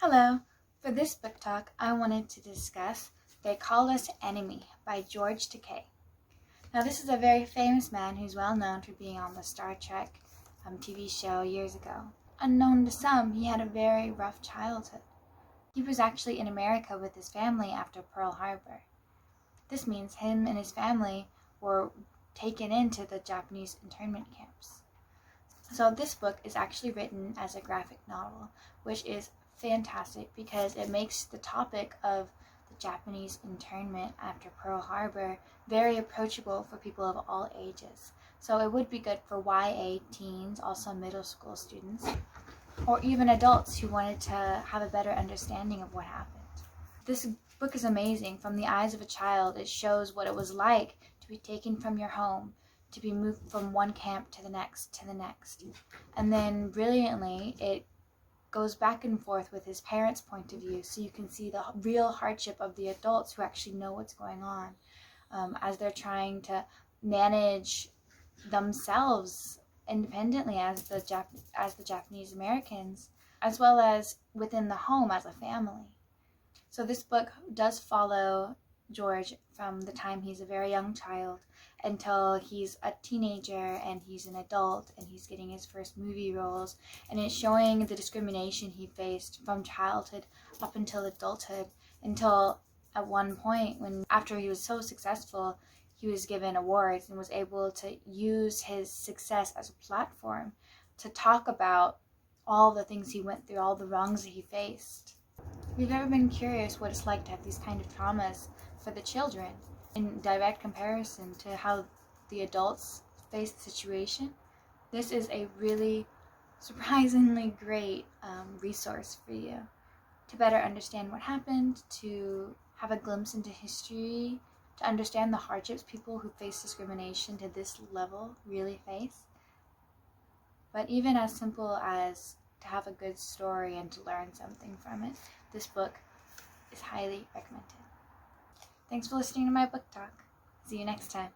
Hello! For this book talk, I wanted to discuss They Call Us Enemy by George Takei. Now, this is a very famous man who's well known for being on the Star Trek TV show years ago. Unknown to some, he had a very rough childhood. He was actually in America with his family after Pearl Harbor. This means him and his family were taken into the Japanese internment camps. So this book is actually written as a graphic novel, which is fantastic because it makes the topic of the Japanese internment after Pearl Harbor very approachable for people of all ages. So it would be good for YA teens, also middle school students, or even adults who wanted to have a better understanding of what happened. This book is amazing. From the eyes of a child, it shows what it was like to be taken from your home, to be moved from one camp to the next, And then brilliantly, it goes back and forth with his parents' point of view, so you can see the real hardship of the adults who actually know what's going on as they're trying to manage themselves independently as the Japanese Americans, as well as within the home as a family. So this book does follow George from the time he's a very young child until he's a teenager and he's an adult and he's getting his first movie roles, and it's showing the discrimination he faced from childhood up until adulthood, until at one point when after he was so successful he was given awards and was able to use his success as a platform to talk about all the things he went through, all the wrongs that he faced. If you've ever been curious what it's like to have these kind of traumas for the children in direct comparison to how the adults face the situation, this is a really surprisingly great resource for you to better understand what happened, to have a glimpse into history, to understand the hardships people who face discrimination to this level really face. But even as simple as to have a good story and to learn something from it, this book is highly recommended. Thanks for listening to my book talk. See you next time.